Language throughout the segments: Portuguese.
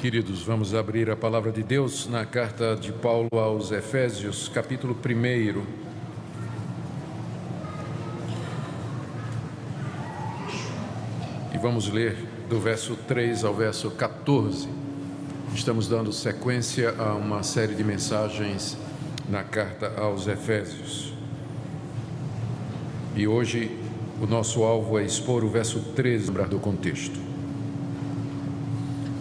Queridos, vamos abrir a palavra de Deus na carta de Paulo aos Efésios, capítulo 1. E vamos ler do verso 3 ao verso 14. Estamos dando sequência a uma série de mensagens na carta aos Efésios. E hoje o nosso alvo é expor o verso 13 do contexto.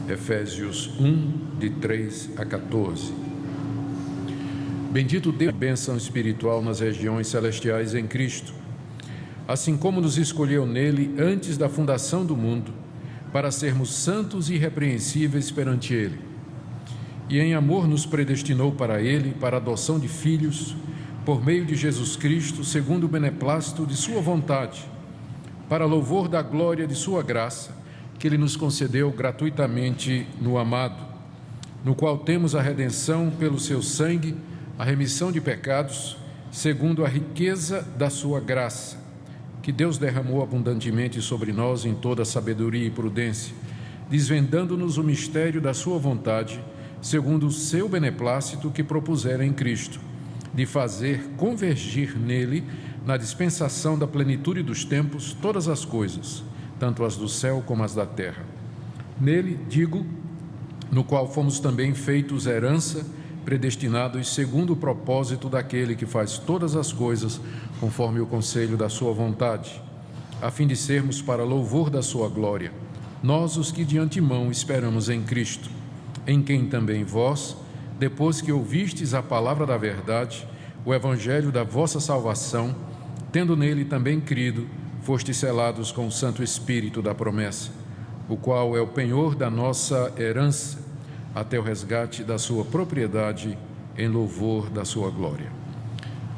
Efésios 1, de 3 a 14. Bendito Deus, bênção espiritual nas regiões celestiais em Cristo, assim como nos escolheu nele antes da fundação do mundo, para sermos santos e irrepreensíveis perante ele. E em amor nos predestinou para ele, para a adoção de filhos, por meio de Jesus Cristo, segundo o beneplácito de sua vontade, para louvor da glória de sua graça, que ele nos concedeu gratuitamente no amado, no qual temos a redenção pelo seu sangue, a remissão de pecados, segundo a riqueza da sua graça, que Deus derramou abundantemente sobre nós em toda sabedoria e prudência, desvendando-nos o mistério da sua vontade, segundo o seu beneplácito que propusera em Cristo, de fazer convergir nele, na dispensação da plenitude dos tempos, todas as coisas, tanto as do céu como as da terra. Nele, digo, no qual fomos também feitos herança, predestinados segundo o propósito daquele que faz todas as coisas conforme o conselho da sua vontade, a fim de sermos para louvor da sua glória, nós os que de antemão esperamos em Cristo, em quem também vós, depois que ouvistes a palavra da verdade, o evangelho da vossa salvação, tendo nele também crido, fostes selados com o Santo Espírito da promessa, o qual é o penhor da nossa herança, até o resgate da sua propriedade, em louvor da sua glória.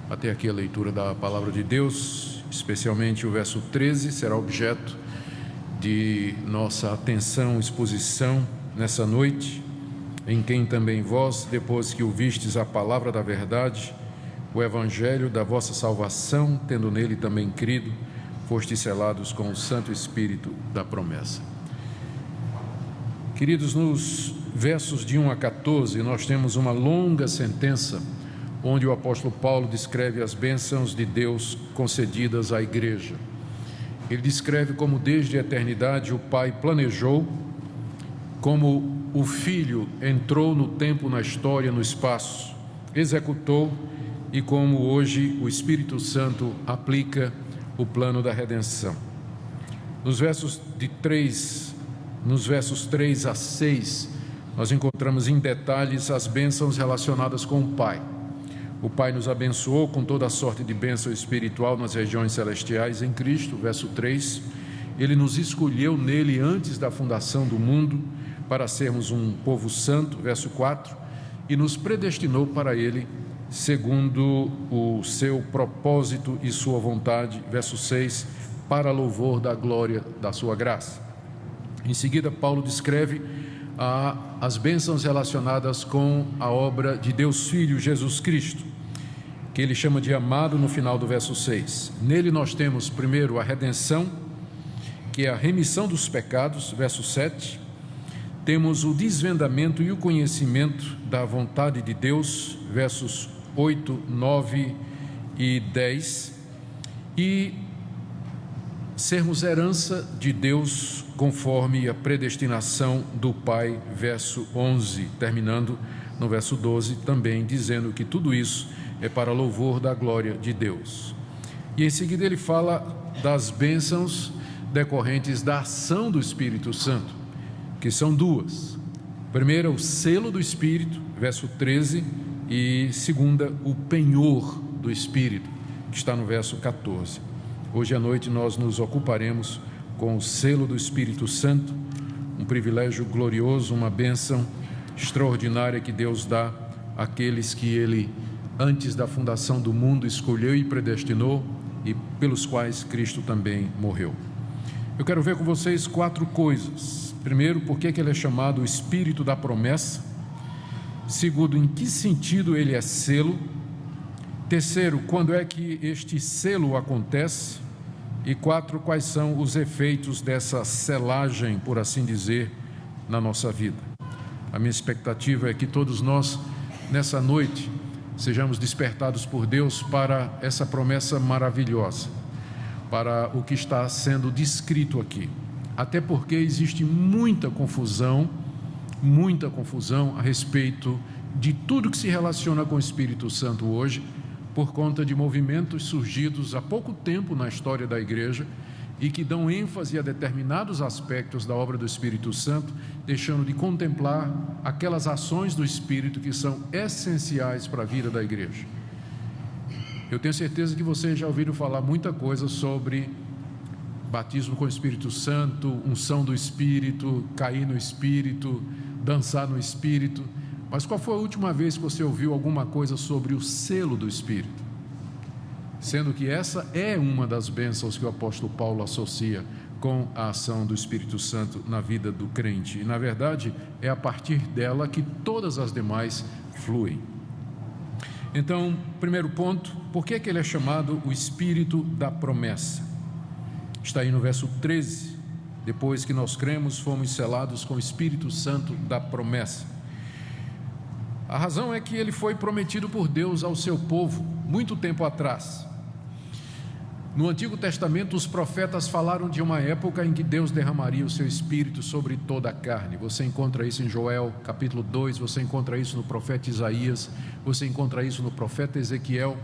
Até aqui a leitura da palavra de Deus, especialmente o verso 13, será objeto de nossa atenção, exposição nessa noite, em quem também vós, depois que ouvistes a palavra da verdade, o evangelho da vossa salvação, tendo nele também crido, fostes selados com o Santo Espírito da promessa. Queridos, nos versos de 1 a 14, nós temos uma longa sentença onde o apóstolo Paulo descreve as bênçãos de Deus concedidas à igreja. Ele descreve como desde a eternidade o Pai planejou, como o Filho entrou no tempo, na história, no espaço, executou, e como hoje o Espírito Santo aplica o plano da redenção. Nos versos 3 a 6, nós encontramos em detalhes as bênçãos relacionadas com o Pai. O Pai nos abençoou com toda a sorte de bênção espiritual nas regiões celestiais em Cristo, verso 3. Ele nos escolheu nele antes da fundação do mundo para sermos um povo santo, verso 4, e nos predestinou para ele segundo o seu propósito e sua vontade, verso 6, para louvor da glória da sua graça. Em seguida, Paulo descreve as bênçãos relacionadas com a obra de Deus Filho, Jesus Cristo, que ele chama de amado no final do verso 6. Nele nós temos, primeiro, a redenção, que é a remissão dos pecados, verso 7. Temos o desvendamento e o conhecimento da vontade de Deus, versos 8, 9 e 10, e sermos herança de Deus conforme a predestinação do Pai, verso 11, terminando no verso 12, também dizendo que tudo isso é para louvor da glória de Deus. E em seguida ele fala das bênçãos decorrentes da ação do Espírito Santo, que são duas. Primeira, o selo do Espírito, verso 13, e segunda, o penhor do Espírito, que está no verso 14. Hoje à noite nós nos ocuparemos com o selo do Espírito Santo, um privilégio glorioso, uma bênção extraordinária que Deus dá àqueles que Ele, antes da fundação do mundo, escolheu e predestinou e pelos quais Cristo também morreu. Eu quero ver com vocês 4 coisas. Primeiro, por que Ele é chamado o Espírito da promessa. Segundo, em que sentido ele é selo. Terceiro, quando é que este selo acontece? E 4, quais são os efeitos dessa selagem, por assim dizer, na nossa vida? A minha expectativa é que todos nós, nessa noite, sejamos despertados por Deus para essa promessa maravilhosa, para o que está sendo descrito aqui. Até porque existe muita confusão a respeito de tudo que se relaciona com o Espírito Santo hoje, por conta de movimentos surgidos há pouco tempo na história da igreja e que dão ênfase a determinados aspectos da obra do Espírito Santo, deixando de contemplar aquelas ações do Espírito que são essenciais para a vida da igreja. Eu tenho certeza que vocês já ouviram falar muita coisa sobre batismo com o Espírito Santo, unção do Espírito, cair no Espírito, dançar no Espírito. Mas qual foi a última vez que você ouviu alguma coisa sobre o selo do Espírito? Sendo que essa é uma das bênçãos que o apóstolo Paulo associa com a ação do Espírito Santo na vida do crente. E, na verdade, é a partir dela que todas as demais fluem. Então, primeiro ponto, por que ele é chamado o Espírito da promessa? Está aí no verso 13. Depois que nós cremos, fomos selados com o Espírito Santo da promessa. A razão é que ele foi prometido por Deus ao seu povo muito tempo atrás. No Antigo Testamento, os profetas falaram de uma época em que Deus derramaria o seu Espírito sobre toda a carne. Você encontra isso em Joel, capítulo 2, você encontra isso no profeta Isaías, você encontra isso no profeta Ezequiel.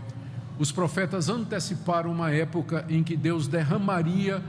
Os profetas anteciparam uma época em que Deus derramaria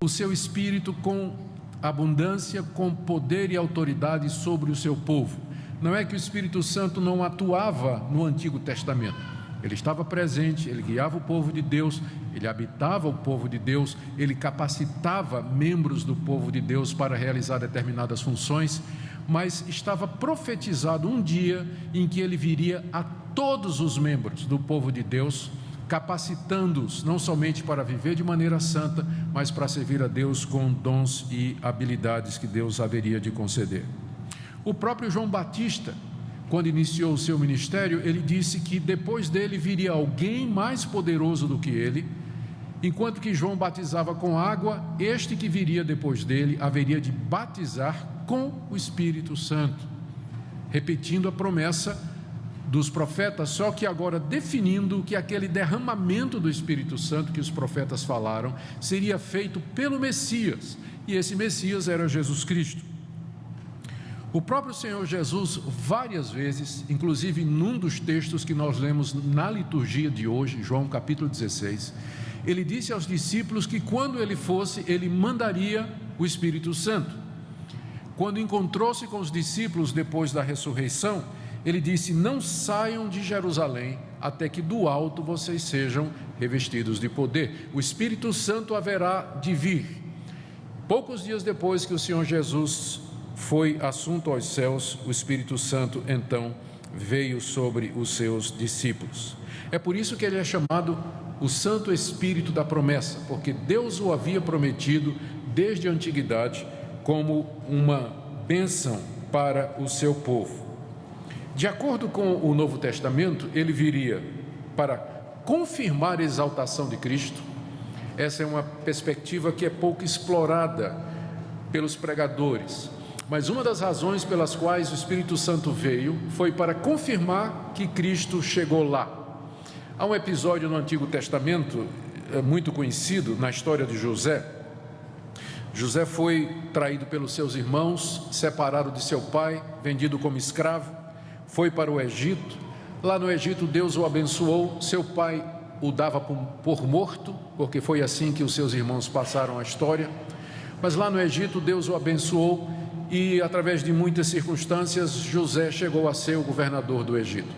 o seu Espírito com abundância, com poder e autoridade sobre o seu povo. Não é que o Espírito Santo não atuava no Antigo Testamento. Ele estava presente, ele guiava o povo de Deus, ele habitava o povo de Deus, ele capacitava membros do povo de Deus para realizar determinadas funções, mas estava profetizado um dia em que ele viria a todos os membros do povo de Deus, capacitando-os não somente para viver de maneira santa, mas para servir a Deus com dons e habilidades que Deus haveria de conceder. O próprio João Batista, quando iniciou o seu ministério, ele disse que depois dele viria alguém mais poderoso do que ele. Enquanto que João batizava com água, este que viria depois dele haveria de batizar com o Espírito Santo, repetindo a promessa dos profetas, só que agora definindo que aquele derramamento do Espírito Santo que os profetas falaram seria feito pelo Messias, e esse Messias era Jesus Cristo. O próprio Senhor Jesus, várias vezes, inclusive num dos textos que nós lemos na liturgia de hoje, João capítulo 16, ele disse aos discípulos que quando ele fosse, ele mandaria o Espírito Santo. Quando encontrou-se com os discípulos depois da ressurreição, ele disse: não saiam de Jerusalém até que do alto vocês sejam revestidos de poder. O Espírito Santo haverá de vir. Poucos dias depois que o Senhor Jesus foi assunto aos céus, o Espírito Santo então veio sobre os seus discípulos. É por isso que ele é chamado o Santo Espírito da promessa, porque Deus o havia prometido desde a antiguidade como uma bênção para o seu povo. De acordo com o Novo Testamento, ele viria para confirmar a exaltação de Cristo. Essa é uma perspectiva que é pouco explorada pelos pregadores. Mas uma das razões pelas quais o Espírito Santo veio foi para confirmar que Cristo chegou lá. Há um episódio no Antigo Testamento muito conhecido na história de José. José foi traído pelos seus irmãos, separado de seu pai, vendido como escravo, foi para o Egito. Lá no Egito Deus o abençoou, seu pai o dava por morto, porque foi assim que os seus irmãos passaram a história. Mas lá no Egito Deus o abençoou e através de muitas circunstâncias José chegou a ser o governador do Egito.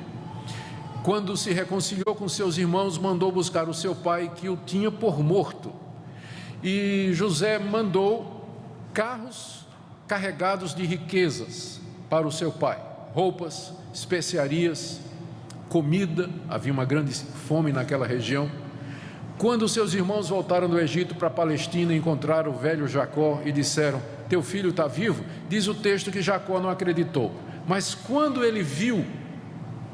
Quando se reconciliou com seus irmãos, mandou buscar o seu pai que o tinha por morto, e José mandou carros carregados de riquezas para o seu pai, roupas, especiarias, comida. Havia uma grande fome naquela região. Quando seus irmãos voltaram do Egito para a Palestina, encontraram o velho Jacó e disseram: teu filho está vivo? Diz o texto que Jacó não acreditou, mas quando ele viu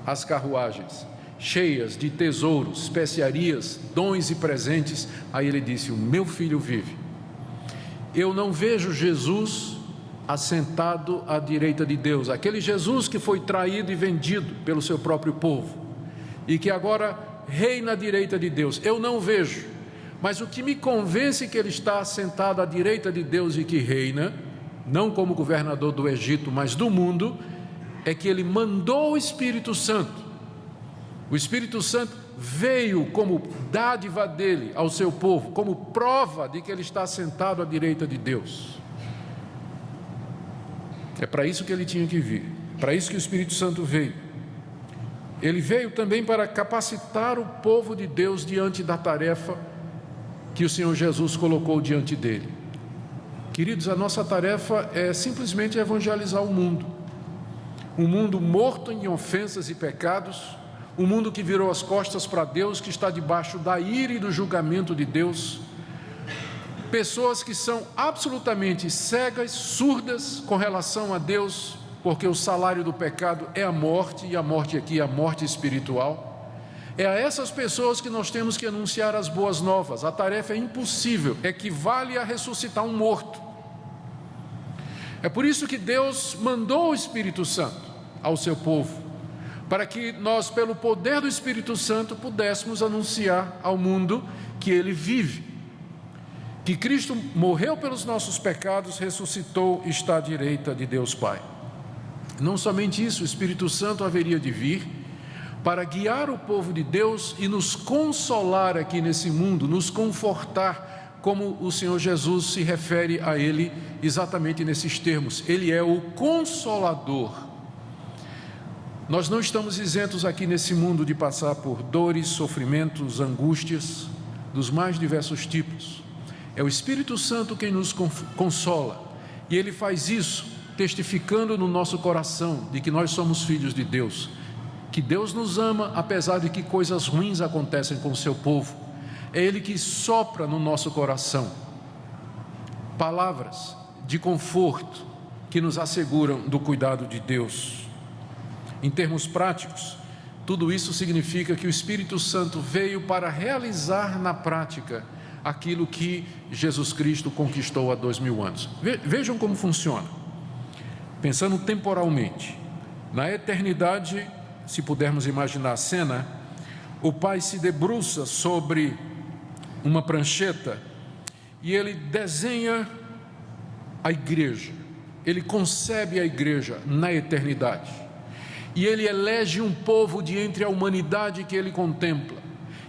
as carruagens cheias de tesouros, especiarias, dons e presentes, aí ele disse: o meu filho vive. Eu não vejo Jesus assentado à direita de Deus, aquele Jesus que foi traído e vendido pelo seu próprio povo e que agora reina à direita de Deus. Eu não vejo, mas o que me convence que ele está assentado à direita de Deus e que reina, não como governador do Egito, mas do mundo, é que ele mandou o Espírito Santo. O Espírito Santo veio como dádiva dele ao seu povo, como prova de que ele está sentado à direita de Deus. É para isso que ele tinha que vir, para isso que o Espírito Santo veio. Ele veio também para capacitar o povo de Deus diante da tarefa que o Senhor Jesus colocou diante dele. Queridos, a nossa tarefa é simplesmente evangelizar o mundo. Um mundo morto em ofensas e pecados, um mundo que virou as costas para Deus, que está debaixo da ira e do julgamento de Deus. Pessoas que são absolutamente cegas, surdas com relação a Deus, porque o salário do pecado é a morte, e a morte aqui é a morte espiritual. É a essas pessoas que nós temos que anunciar as boas novas. A tarefa é impossível, equivale a ressuscitar um morto. É por isso que Deus mandou o Espírito Santo ao seu povo, para que nós, pelo poder do Espírito Santo, pudéssemos anunciar ao mundo que ele vive, que Cristo morreu pelos nossos pecados, ressuscitou e está à direita de Deus Pai. Não somente isso, o Espírito Santo haveria de vir para guiar o povo de Deus e nos consolar aqui nesse mundo, nos confortar, como o Senhor Jesus se refere a ele exatamente nesses termos. Ele é o Consolador. Nós não estamos isentos aqui nesse mundo de passar por dores, sofrimentos, angústias, dos mais diversos tipos. É o Espírito Santo quem nos consola, e ele faz isso testificando no nosso coração de que nós somos filhos de Deus, que Deus nos ama apesar de que coisas ruins acontecem com o seu povo. É ele que sopra no nosso coração palavras de conforto que nos asseguram do cuidado de Deus. Em termos práticos, tudo isso significa que o Espírito Santo veio para realizar na prática aquilo que Jesus Cristo conquistou há 2000 anos. Vejam como funciona. Pensando temporalmente, na eternidade, se pudermos imaginar a cena, o Pai se debruça sobre uma prancheta e ele desenha a igreja, ele concebe a igreja na eternidade, e ele elege um povo de entre a humanidade que ele contempla,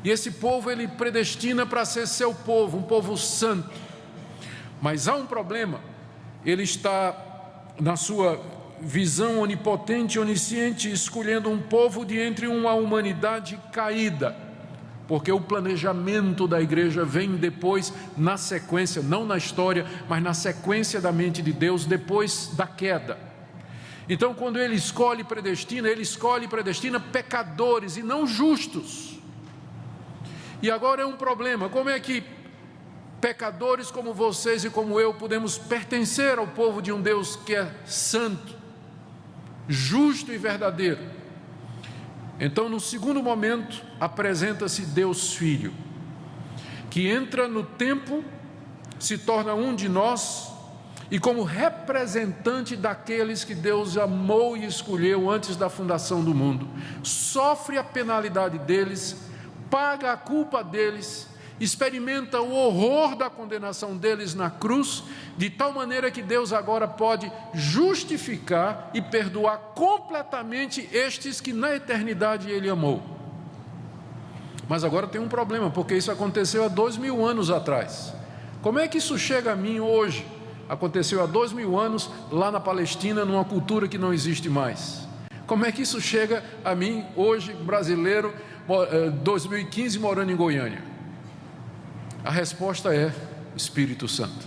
e esse povo ele predestina para ser seu povo, um povo santo. Mas há um problema, ele está na sua visão onipotente e onisciente escolhendo um povo de entre uma humanidade caída, porque o planejamento da igreja vem depois, na sequência, não na história, mas na sequência da mente de Deus, depois da queda. Então, quando ele escolhe e predestina pecadores e não justos. E agora é um problema, como é que pecadores como vocês e como eu podemos pertencer ao povo de um Deus que é santo, justo e verdadeiro? Então, no segundo momento, apresenta-se Deus Filho, que entra no tempo, se torna um de nós, e como representante daqueles que Deus amou e escolheu antes da fundação do mundo, sofre a penalidade deles, paga a culpa deles, experimenta o horror da condenação deles na cruz, de tal maneira que Deus agora pode justificar e perdoar completamente estes que na eternidade Ele amou. Mas agora tem um problema, porque isso aconteceu há 2000 anos atrás. Como é que isso chega a mim hoje? Aconteceu há 2000 anos lá na Palestina, numa cultura que não existe mais. Como é que isso chega a mim hoje, brasileiro, 2015, morando em Goiânia? A resposta é o Espírito Santo.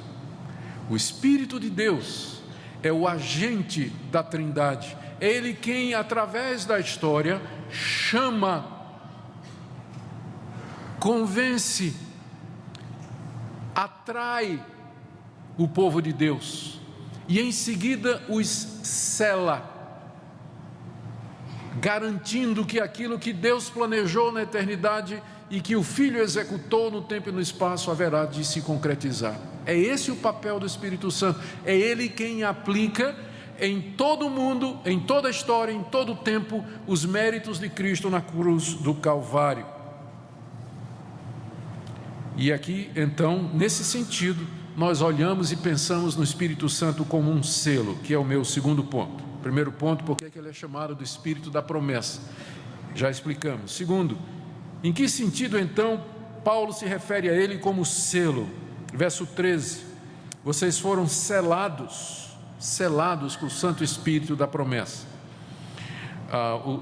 O Espírito de Deus é o agente da Trindade. É Ele quem, através da história, chama, convence, atrai o povo de Deus e em seguida os sela, garantindo que aquilo que Deus planejou na eternidade e que o Filho executou no tempo e no espaço haverá de se concretizar. É esse o papel do Espírito Santo. É Ele quem aplica em todo o mundo, em toda a história, em todo o tempo, os méritos de Cristo na cruz do Calvário. E aqui, então, nesse sentido, nós olhamos e pensamos no Espírito Santo como um selo, que é o meu segundo ponto. Primeiro ponto, por que ele é chamado do Espírito da promessa? Já explicamos. Segundo, em que sentido, então, Paulo se refere a ele como selo? Verso 13, vocês foram selados com o Santo Espírito da promessa.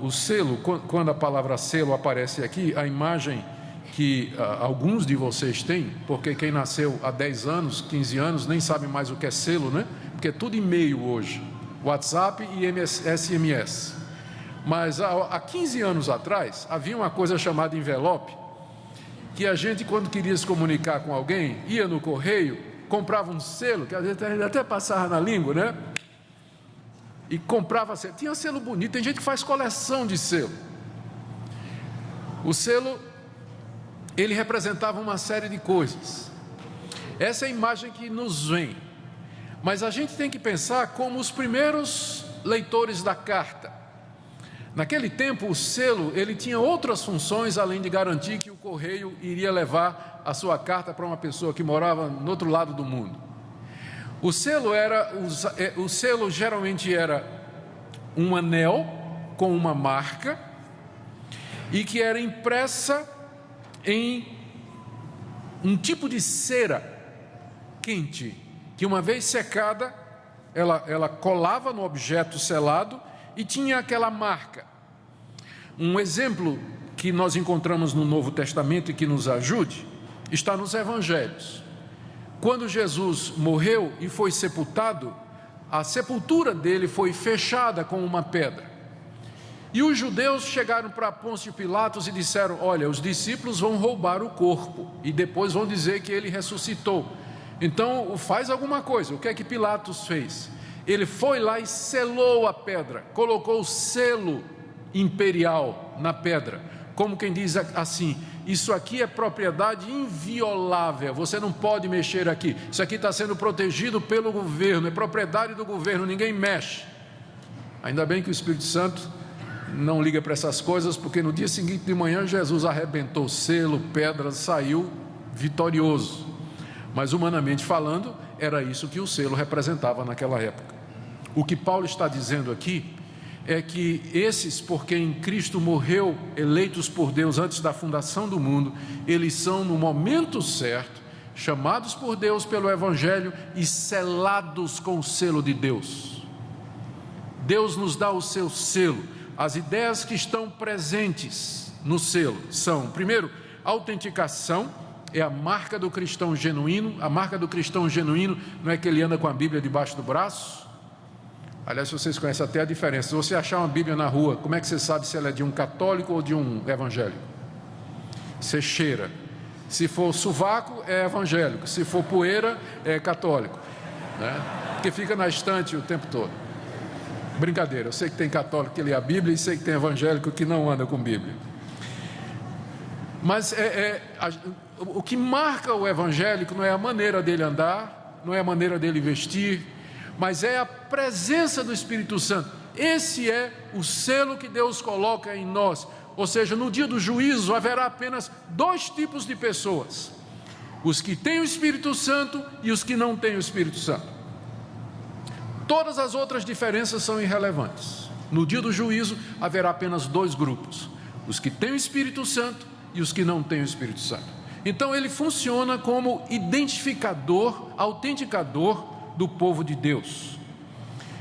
O selo, quando a palavra selo aparece aqui, a imagem que alguns de vocês têm, porque quem nasceu há 10 anos, 15 anos, nem sabe mais o que é selo, né? Porque é tudo e-mail hoje, WhatsApp e SMS. Mas há 15 anos atrás, havia uma coisa chamada envelope, que a gente, quando queria se comunicar com alguém, ia no correio, comprava um selo, que às vezes até passava na língua, né? E comprava selo. Tinha selo bonito, tem gente que faz coleção de selo. O selo, ele representava uma série de coisas. Essa é a imagem que nos vem. Mas a gente tem que pensar como os primeiros leitores da carta. Naquele tempo, o selo, ele tinha outras funções, além de garantir que o correio iria levar a sua carta para uma pessoa que morava no outro lado do mundo. O selo geralmente era um anel com uma marca e que era impressa em um tipo de cera quente, que uma vez secada, ela colava no objeto selado e tinha aquela marca. Um exemplo que nós encontramos no Novo Testamento e que nos ajude, está nos Evangelhos. Quando Jesus morreu e foi sepultado, a sepultura dele foi fechada com uma pedra. E os judeus chegaram para Pôncio Pilatos e disseram: olha, os discípulos vão roubar o corpo e depois vão dizer que ele ressuscitou. Então faz alguma coisa. O que é que Pilatos fez? Ele foi lá e selou a pedra, colocou o selo imperial na pedra, como quem diz assim: isso aqui é propriedade inviolável, você não pode mexer aqui, isso aqui está sendo protegido pelo governo, é propriedade do governo, ninguém mexe. Ainda bem que o Espírito Santo não liga para essas coisas, porque no dia seguinte de manhã Jesus arrebentou selo, pedra, saiu vitorioso. Mas humanamente falando, era isso que o selo representava naquela época. O que Paulo está dizendo aqui é que esses por quem Cristo morreu, eleitos por Deus antes da fundação do mundo, eles são no momento certo, chamados por Deus pelo Evangelho e selados com o selo de Deus. Deus nos dá o seu selo. As ideias que estão presentes no selo são, primeiro, autenticação, é a marca do cristão genuíno. A marca do cristão genuíno não é que ele anda com a Bíblia debaixo do braço. Aliás, vocês conhecem até a diferença. Se você achar uma Bíblia na rua, como é que você sabe se ela é de um católico ou de um evangélico? Você cheira. Se for sovaco, é evangélico. Se for poeira, é católico, né? Porque fica na estante o tempo todo. Brincadeira, eu sei que tem católico que lê a Bíblia e sei que tem evangélico que não anda com Bíblia. Mas o que marca o evangélico não é a maneira dele andar, não é a maneira dele vestir, mas é a presença do Espírito Santo. Esse é o selo que Deus coloca em nós. Ou seja, no dia do juízo haverá apenas dois tipos de pessoas: os que têm o Espírito Santo e os que não têm o Espírito Santo. Todas as outras diferenças são irrelevantes. No dia do juízo haverá apenas dois grupos: os que têm o Espírito Santo e os que não têm o Espírito Santo. Então ele funciona como identificador, autenticador do povo de Deus.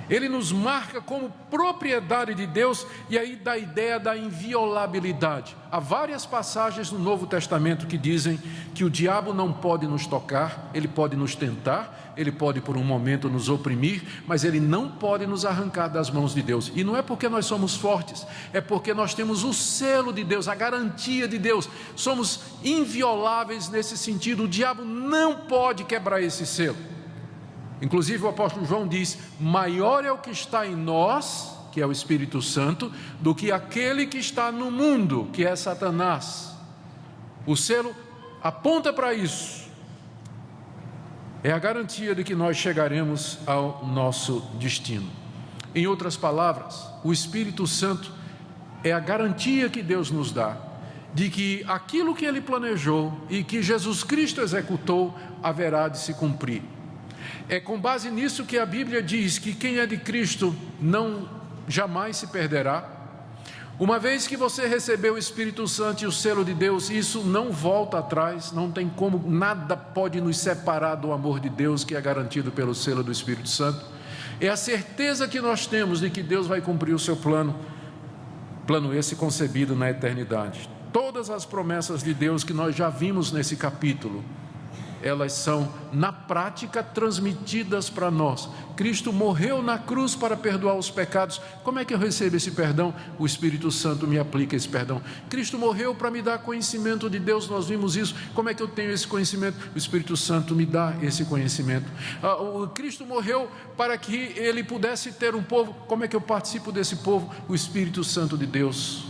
Ele nos marca como propriedade de Deus, e aí dá a ideia da inviolabilidade. Há várias passagens no Novo Testamento que dizem que o diabo não pode nos tocar, ele pode nos tentar, ele pode por um momento nos oprimir, mas ele não pode nos arrancar das mãos de Deus. E não é porque nós somos fortes, é porque nós temos o selo de Deus, a garantia de Deus. Somos invioláveis nesse sentido, o diabo não pode quebrar esse selo. Inclusive o apóstolo João diz: maior é o que está em nós, que é o Espírito Santo, do que aquele que está no mundo, que é Satanás. O selo aponta para isso. É a garantia de que nós chegaremos ao nosso destino. Em outras palavras, o Espírito Santo é a garantia que Deus nos dá de que aquilo que Ele planejou e que Jesus Cristo executou haverá de se cumprir. É com base nisso que a Bíblia diz que quem é de Cristo não jamais se perderá. Uma vez que você recebeu o Espírito Santo e o selo de Deus, isso não volta atrás, não tem como, nada pode nos separar do amor de Deus que é garantido pelo selo do Espírito Santo. É a certeza que nós temos de que Deus vai cumprir o seu plano esse concebido na eternidade. Todas as promessas de Deus que nós já vimos nesse capítulo, elas são na prática transmitidas para nós. Cristo morreu na cruz para perdoar os pecados. Como é que eu recebo esse perdão? O Espírito Santo me aplica esse perdão. Cristo morreu para me dar conhecimento de Deus, nós vimos isso. Como é que eu tenho esse conhecimento? O Espírito Santo me dá esse conhecimento. Cristo morreu para que Ele pudesse ter um povo. Como é que eu participo desse povo? O Espírito Santo de Deus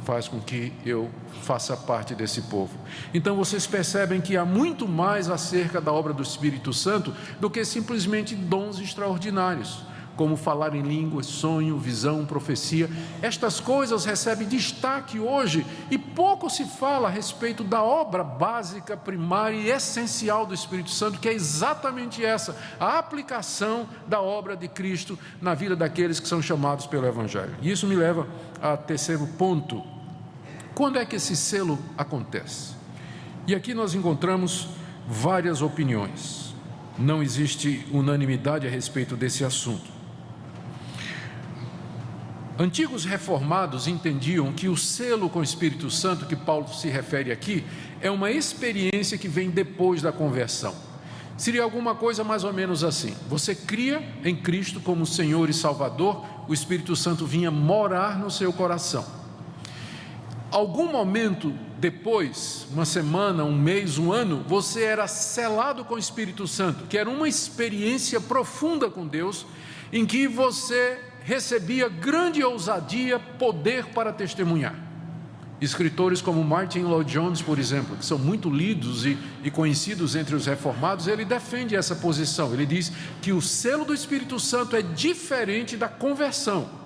faz com que eu faça parte desse povo. Então vocês percebem que há muito mais acerca da obra do Espírito Santo do que simplesmente dons extraordinários, como falar em línguas, sonho, visão, profecia. Estas coisas recebem destaque hoje e pouco se fala a respeito da obra básica, primária e essencial do Espírito Santo, que é exatamente essa, a aplicação da obra de Cristo na vida daqueles que são chamados pelo Evangelho. E isso me leva ao terceiro ponto. Quando é que esse selo acontece? E aqui nós encontramos várias opiniões. Não existe unanimidade a respeito desse assunto. Antigos reformados entendiam que o selo com o Espírito Santo, que Paulo se refere aqui, é uma experiência que vem depois da conversão. Seria alguma coisa mais ou menos assim: você cria em Cristo como Senhor e Salvador, o Espírito Santo vinha morar no seu coração. Algum momento depois, uma semana, um mês, um ano, você era selado com o Espírito Santo, que era uma experiência profunda com Deus, em que você recebia grande ousadia, poder para testemunhar. Escritores como Martin Lloyd-Jones, por exemplo, que são muito lidos e conhecidos entre os reformados, ele defende essa posição. Ele diz que o selo do Espírito Santo é diferente da conversão.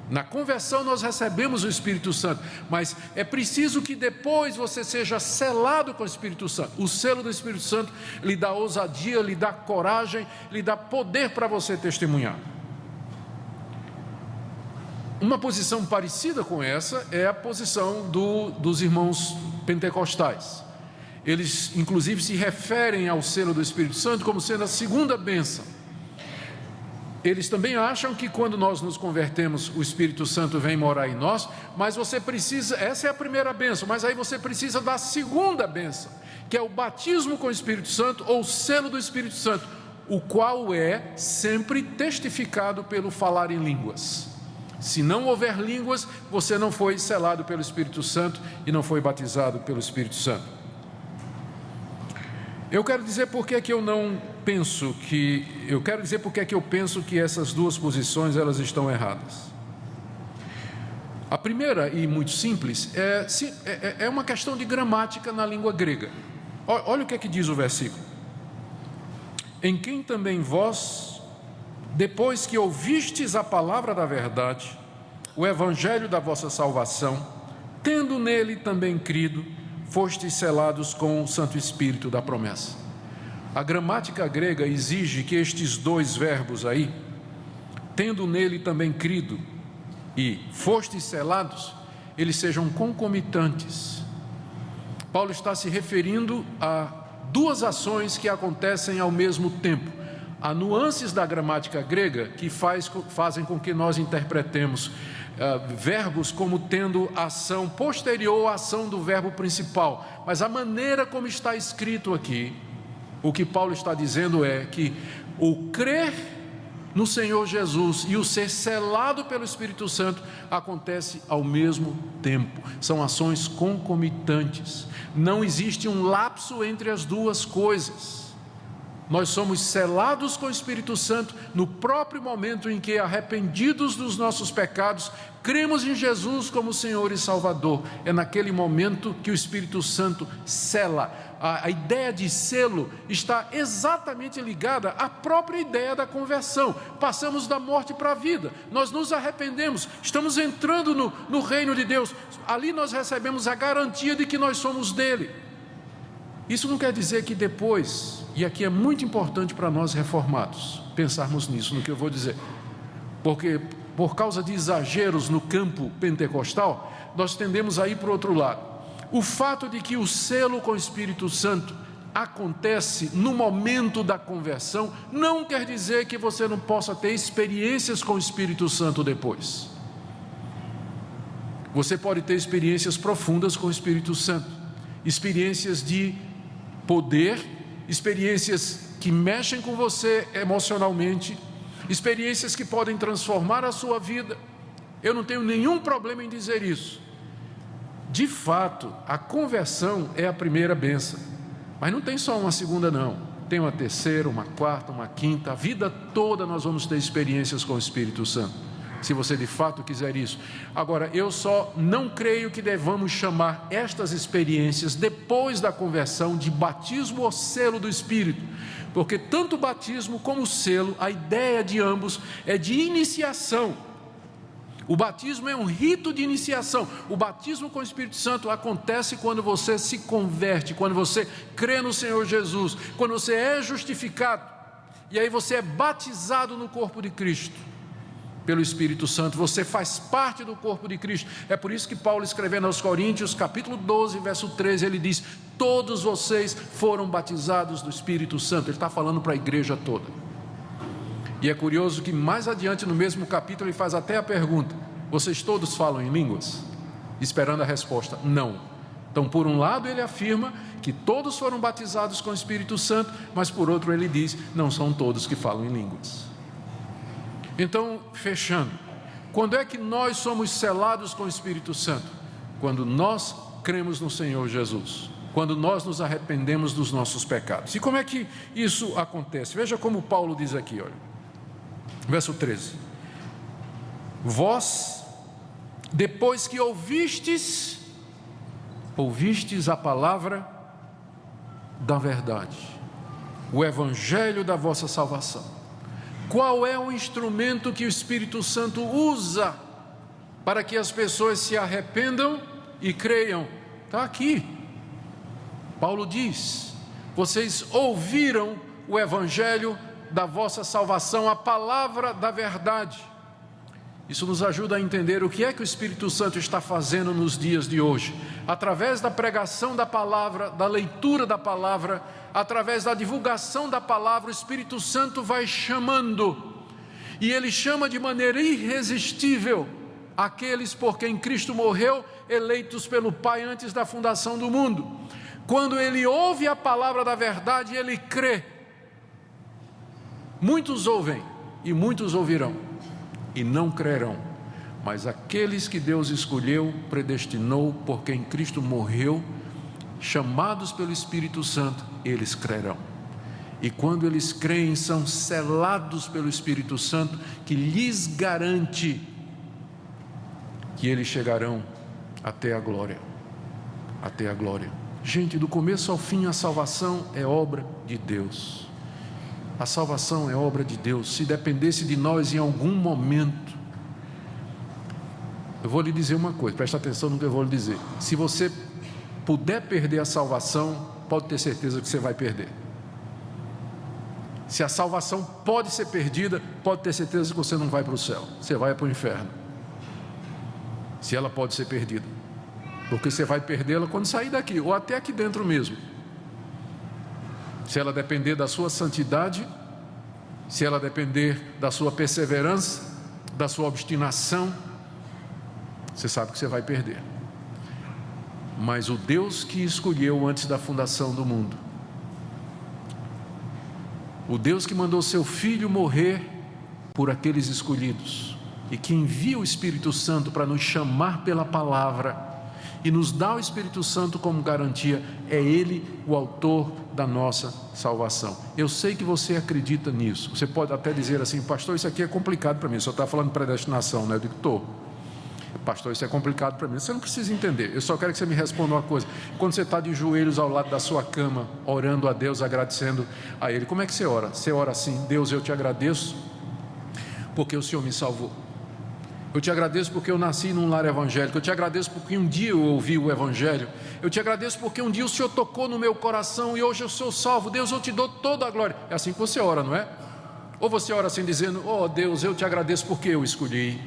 Na conversão nós recebemos o Espírito Santo, mas é preciso que depois você seja selado com o Espírito Santo. O selo do Espírito Santo lhe dá ousadia, lhe dá coragem, lhe dá poder para você testemunhar. Uma posição parecida com essa é a posição dos irmãos pentecostais. Eles inclusive se referem ao selo do Espírito Santo como sendo a segunda bênção. Eles também acham que quando nós nos convertemos, o Espírito Santo vem morar em nós, mas você precisa, essa é a primeira bênção, mas aí você precisa da segunda bênção, que é o batismo com o Espírito Santo, ou o selo do Espírito Santo, o qual é sempre testificado pelo falar em línguas. Se não houver línguas, você não foi selado pelo Espírito Santo e não foi batizado pelo Espírito Santo. Eu quero dizer por que eu penso que essas duas posições elas estão erradas. A primeira, e muito simples, é uma questão de gramática na língua grega. Olha o que diz o versículo: em quem também vós, depois que ouvistes a palavra da verdade, o evangelho da vossa salvação, tendo nele também crido, fostes selados com o Santo Espírito da promessa. A gramática grega exige que estes dois verbos aí, tendo nele também crido e fostes selados, eles sejam concomitantes. Paulo está se referindo a duas ações que acontecem ao mesmo tempo. Há nuances da gramática grega que fazem com que nós interpretemos verbos como tendo ação posterior à ação do verbo principal, mas a maneira como está escrito aqui, o que Paulo está dizendo é que o crer no Senhor Jesus e o ser selado pelo Espírito Santo acontece ao mesmo tempo, são ações concomitantes, não existe um lapso entre as duas coisas. Nós somos selados com o Espírito Santo no próprio momento em que, arrependidos dos nossos pecados, cremos em Jesus como Senhor e Salvador. É naquele momento que o Espírito Santo sela. A ideia de selo está exatamente ligada à própria ideia da conversão. Passamos da morte para a vida, nós nos arrependemos, estamos entrando no reino de Deus. Ali nós recebemos a garantia de que nós somos dele. Isso não quer dizer que depois, e aqui é muito importante para nós reformados pensarmos nisso, no que eu vou dizer, porque por causa de exageros no campo pentecostal, nós tendemos a ir para o outro lado. O fato de que o selo com o Espírito Santo acontece no momento da conversão, não quer dizer que você não possa ter experiências com o Espírito Santo depois. Você pode ter experiências profundas com o Espírito Santo, experiências de poder, experiências que mexem com você emocionalmente, experiências que podem transformar a sua vida. Eu não tenho nenhum problema em dizer isso. De fato, a conversão é a primeira bênção, mas não tem só uma segunda não, tem uma terceira, uma quarta, uma quinta. A vida toda nós vamos ter experiências com o Espírito Santo, se você de fato quiser isso. Agora, eu só não creio que devamos chamar estas experiências depois da conversão de batismo ou selo do Espírito, porque tanto o batismo como o selo, a ideia de ambos é de iniciação. O batismo é um rito de iniciação. O batismo com o Espírito Santo acontece quando você se converte, quando você crê no Senhor Jesus, quando você é justificado, e aí você é batizado no corpo de Cristo pelo Espírito Santo, você faz parte do corpo de Cristo. É por isso que Paulo, escrevendo aos Coríntios, capítulo 12, verso 13, ele diz: todos vocês foram batizados do Espírito Santo. Ele está falando para a igreja toda. E é curioso que mais adiante no mesmo capítulo ele faz até a pergunta: vocês todos falam em línguas? Esperando a resposta: não. Então, por um lado ele afirma que todos foram batizados com o Espírito Santo, mas por outro ele diz: não são todos que falam em línguas. Então, fechando, quando é que nós somos selados com o Espírito Santo? Quando nós cremos no Senhor Jesus, quando nós nos arrependemos dos nossos pecados. E como é que isso acontece? Veja como Paulo diz aqui, olha, verso 13: vós, depois que ouvistes a palavra da verdade, o evangelho da vossa salvação. Qual é o instrumento que o Espírito Santo usa para que as pessoas se arrependam e creiam? Está aqui. Paulo diz: vocês ouviram o evangelho da vossa salvação, a palavra da verdade. Isso nos ajuda a entender o que é que o Espírito Santo está fazendo nos dias de hoje. Através da pregação da palavra, da leitura da palavra, através da divulgação da palavra, o Espírito Santo vai chamando, e ele chama de maneira irresistível aqueles por quem Cristo morreu, eleitos pelo Pai antes da fundação do mundo. Quando ele ouve a palavra da verdade, ele crê. Muitos ouvem e muitos ouvirão e não crerão, mas aqueles que Deus escolheu, predestinou, por quem Cristo morreu, chamados pelo Espírito Santo, eles crerão. E quando eles creem, são selados pelo Espírito Santo, que lhes garante que eles chegarão até a glória. Até a glória. Gente, do começo ao fim, a salvação é obra de Deus. A salvação é obra de Deus. Se dependesse de nós em algum momento, eu vou lhe dizer uma coisa, presta atenção no que eu vou lhe dizer. Se você puder perder a salvação, pode ter certeza que você vai perder. Se a salvação pode ser perdida, pode ter certeza que você não vai para o céu, você vai para o inferno. Se ela pode ser perdida, porque você vai perdê-la quando sair daqui, ou até aqui dentro mesmo. Se ela depender da sua santidade, se ela depender da sua perseverança, da sua obstinação, você sabe que você vai perder. Mas o Deus que escolheu antes da fundação do mundo, o Deus que mandou seu Filho morrer por aqueles escolhidos, e que envia o Espírito Santo para nos chamar pela palavra, e nos dá o Espírito Santo como garantia. É Ele o autor da nossa salvação. Eu sei que você acredita nisso. Você pode até dizer assim: pastor, isso aqui é complicado para mim, só está falando de predestinação, né? Eu digo: estou. Pastor, isso é complicado para mim. Você não precisa entender, eu só quero que você me responda uma coisa. Quando você está de joelhos ao lado da sua cama, orando a Deus, agradecendo a Ele, como é que você ora? Você ora assim: Deus, eu te agradeço porque o Senhor me salvou. Eu te agradeço porque eu nasci num lar evangélico. Eu te agradeço porque um dia eu ouvi o Evangelho. Eu te agradeço porque um dia o Senhor tocou no meu coração e hoje eu sou salvo. Deus, eu te dou toda a glória. É assim que você ora, não é? Ou você ora assim dizendo: oh Deus, eu te agradeço porque eu escolhi.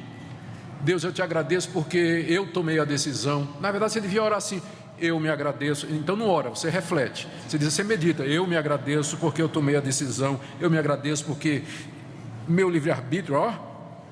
Deus, eu te agradeço porque eu tomei a decisão. Na verdade você devia orar assim: eu me agradeço. Então não ora, você reflete. Você diz, você medita: eu me agradeço porque eu tomei a decisão. Eu me agradeço porque meu livre-arbítrio, ó,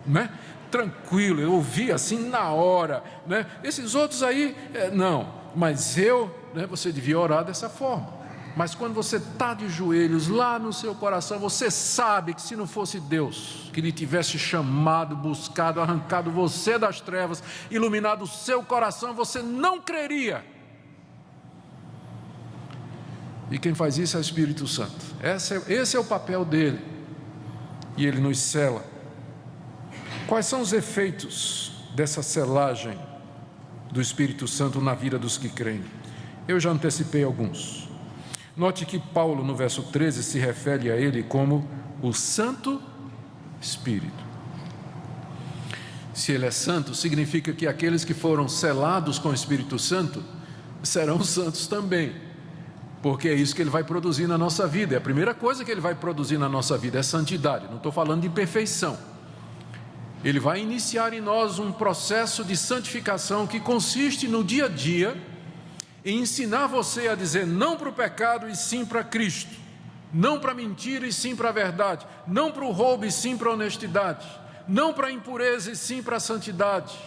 né? Tranquilo, eu ouvi assim na hora, né? Esses outros aí, não, mas eu, né? Você devia orar dessa forma. Mas quando você está de joelhos lá no seu coração, você sabe que se não fosse Deus que lhe tivesse chamado, buscado, arrancado você das trevas, iluminado o seu coração, você não creria. E quem faz isso é o Espírito Santo. Esse é o papel dele, e ele nos sela. Quais são os efeitos dessa selagem do Espírito Santo na vida dos que creem? Eu já antecipei alguns. Note que Paulo, no verso 13, se refere a ele como o Santo Espírito. Se ele é santo, significa que aqueles que foram selados com o Espírito Santo serão santos também, porque é isso que ele vai produzir na nossa vida. É a primeira coisa que ele vai produzir na nossa vida, é santidade. Não estou falando de perfeição. Ele vai iniciar em nós um processo de santificação que consiste no dia a dia em ensinar você a dizer não para o pecado e sim para Cristo, não para a mentira e sim para a verdade, não para o roubo e sim para a honestidade, não para a impureza e sim para a santidade.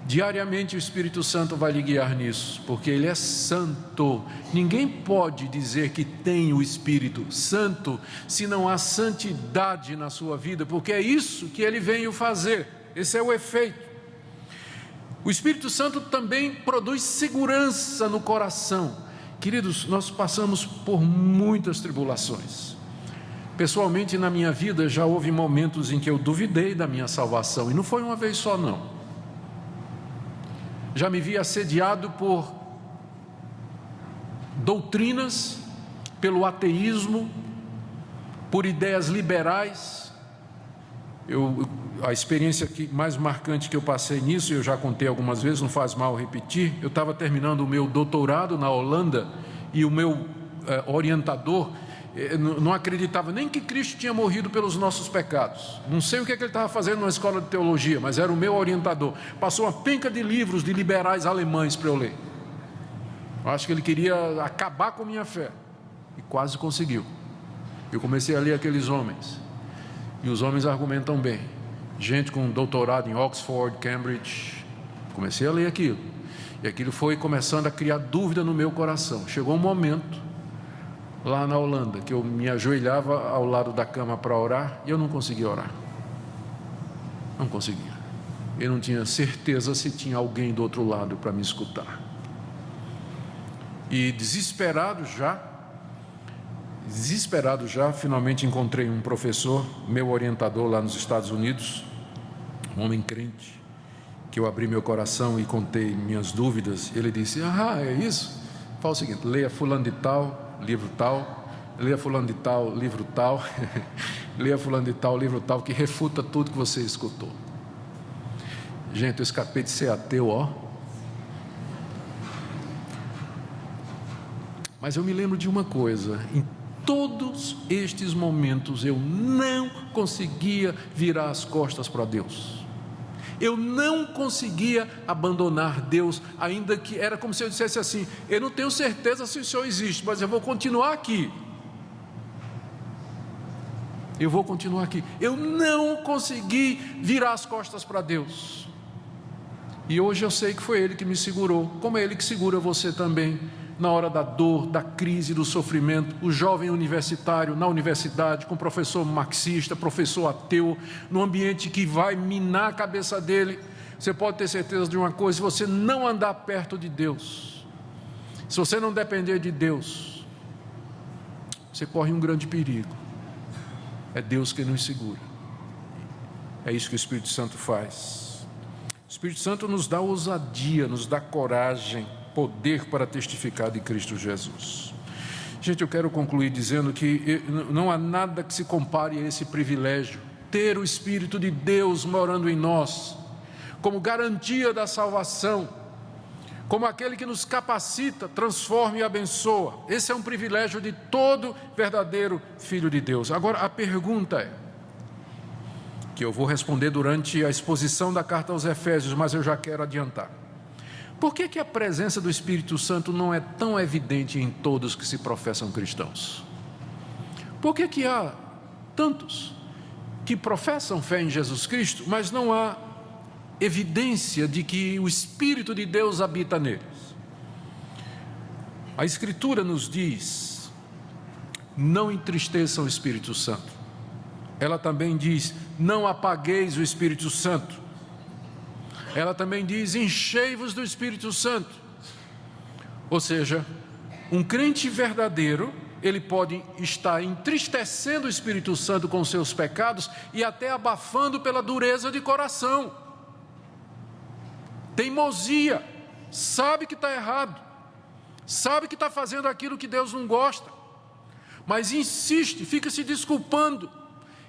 Diariamente o Espírito Santo vai lhe guiar nisso, porque Ele é santo. Ninguém pode dizer que tem o Espírito Santo se não há santidade na sua vida, porque é isso que Ele veio fazer. Esse é o efeito. O Espírito Santo também produz segurança no coração. Queridos, nós passamos por muitas tribulações. Pessoalmente, na minha vida, já houve momentos em que eu duvidei da minha salvação, e não foi uma vez só, não. Já me vi assediado por doutrinas, pelo ateísmo, por ideias liberais. A experiência mais marcante que eu passei nisso, eu já contei algumas vezes, não faz mal repetir. Eu estava terminando o meu doutorado na Holanda e o meu orientador não acreditava nem que Cristo tinha morrido pelos nossos pecados. Não sei o que ele estava fazendo na escola de teologia, mas era o meu orientador. Passou uma penca de livros de liberais alemães para eu ler. Eu acho que ele queria acabar com a minha fé, e quase conseguiu. Eu comecei a ler aqueles homens, e os homens argumentam bem. Gente com doutorado em Oxford, Cambridge. Comecei a ler aquilo, e aquilo foi começando a criar dúvida no meu coração. Chegou um momento lá na Holanda que eu me ajoelhava ao lado da cama para orar, e eu não conseguia orar. Não conseguia. Eu não tinha certeza se tinha alguém do outro lado para me escutar. E desesperado já, finalmente encontrei um professor, meu orientador lá nos Estados Unidos, um homem crente, que eu abri meu coração e contei minhas dúvidas. Ele disse: é isso? Fala o seguinte: leia fulano de tal, livro tal, leia fulano de tal, livro tal, leia fulano de tal, livro tal, que refuta tudo que você escutou. Gente, eu escapei de ser ateu, ó. Mas eu me lembro de uma coisa: em todos estes momentos eu não conseguia virar as costas para Deus. Eu não conseguia abandonar Deus, ainda que era como se eu dissesse assim: eu não tenho certeza se o Senhor existe, mas eu vou continuar aqui. Eu vou continuar aqui. Eu não consegui virar as costas para Deus. E hoje eu sei que foi Ele que me segurou, como é Ele que segura você também, na hora da dor, da crise, do sofrimento. O jovem universitário na universidade, com professor marxista, professor ateu, num ambiente que vai minar a cabeça dele. você pode ter certeza de uma coisa: se você não andar perto de Deus, se você não depender de Deus, você corre um grande perigo. É Deus que nos segura. É isso que o Espírito Santo faz. O Espírito Santo nos dá ousadia, nos dá coragem, poder para testificar de Cristo Jesus. Gente, eu quero concluir dizendo que não há nada que se compare a esse privilégio, ter o Espírito de Deus morando em nós, como garantia da salvação, como aquele que nos capacita, transforma e abençoa. Esse é um privilégio de todo verdadeiro filho de Deus. Agora, a pergunta é, que eu vou responder durante a exposição da carta aos Efésios, mas eu já quero adiantar: por que a presença do Espírito Santo não é tão evidente em todos que se professam cristãos? Por que há tantos que professam fé em Jesus Cristo, mas não há evidência de que o Espírito de Deus habita neles? A Escritura nos diz: não entristeçam o Espírito Santo. Ela também diz: não apagueis o Espírito Santo. Ela também diz: enchei-vos do Espírito Santo. Ou seja, um crente verdadeiro, ele pode estar entristecendo o Espírito Santo com seus pecados e até abafando pela dureza de coração, teimosia, sabe que está errado, sabe que está fazendo aquilo que Deus não gosta, mas insiste, fica se desculpando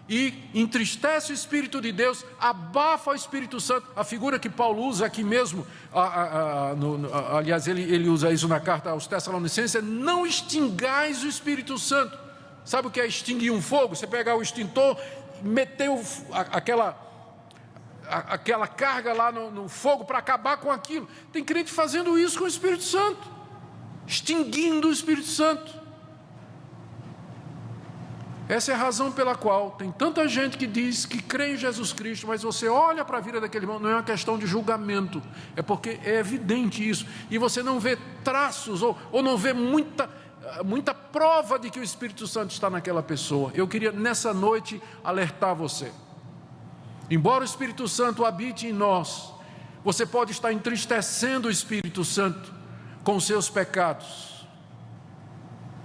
e entristece o Espírito de Deus, abafa o Espírito Santo. A figura que Paulo usa aqui mesmo, aliás, ele usa isso na carta aos Tessalonicenses, é: não extingais o Espírito Santo. Sabe o que é extinguir um fogo? Você pegar o extintor, meter aquela carga lá no fogo para acabar com aquilo. Tem crente fazendo isso com o Espírito Santo, extinguindo o Espírito Santo. Essa é a razão pela qual tem tanta gente que diz que crê em Jesus Cristo, mas você olha para a vida daquele irmão, não é uma questão de julgamento, é porque é evidente isso, e você não vê traços, ou não vê muita prova de que o Espírito Santo está naquela pessoa. Eu queria nessa noite alertar você: embora o Espírito Santo habite em nós, você pode estar entristecendo o Espírito Santo com seus pecados,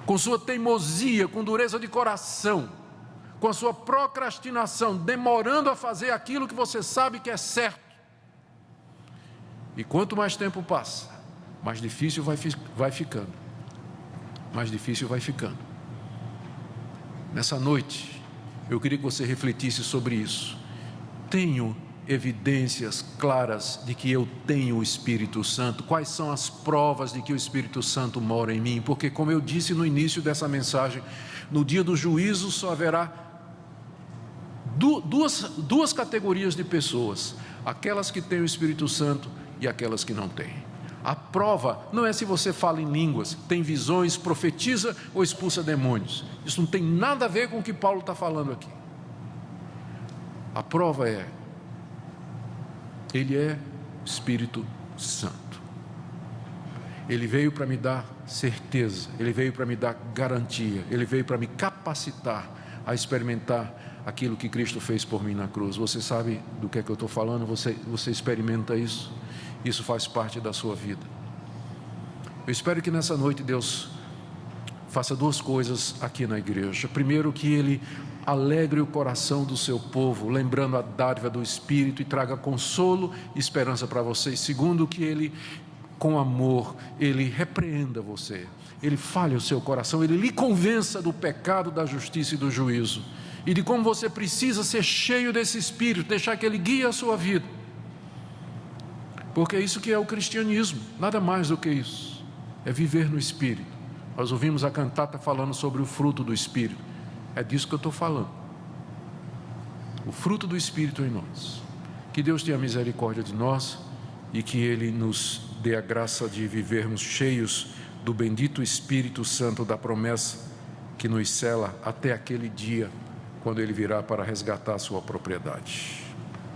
com sua teimosia, com dureza de coração, com a sua procrastinação, demorando a fazer aquilo que você sabe que é certo. E quanto mais tempo passa, mais difícil vai ficando. Mais difícil vai ficando. Nessa noite, eu queria que você refletisse sobre isso. Tenho evidências claras de que eu tenho o Espírito Santo? Quais são as provas de que o Espírito Santo mora em mim? Porque, como eu disse no início dessa mensagem, no dia do juízo só haverá duas categorias de pessoas: aquelas que têm o Espírito Santo e aquelas que não têm. A prova não é se você fala em línguas, tem visões, profetiza ou expulsa demônios. Isso não tem nada a ver com o que Paulo está falando aqui. A prova é: Ele é Espírito Santo. Ele veio para me dar certeza, Ele veio para me dar garantia, Ele veio para me capacitar a experimentar aquilo que Cristo fez por mim na cruz. Você sabe do que é que eu estou falando? Você experimenta isso? Isso faz parte da sua vida. Eu espero que nessa noite Deus faça duas coisas aqui na igreja. Primeiro, que Ele alegre o coração do seu povo, lembrando a dádiva do Espírito, e traga consolo e esperança para vocês. Segundo, que Ele, com amor, Ele repreenda você, Ele fale o seu coração, Ele lhe convença do pecado, da justiça e do juízo, e de como você precisa ser cheio desse Espírito, deixar que Ele guie a sua vida, porque é isso que é o cristianismo, nada mais do que isso, é viver no Espírito. Nós ouvimos a cantata falando sobre o fruto do Espírito. É disso que eu estou falando. O fruto do Espírito em nós. Que Deus tenha misericórdia de nós e que Ele nos dê a graça de vivermos cheios do bendito Espírito Santo da promessa que nos cela até aquele dia quando Ele virá para resgatar a sua propriedade.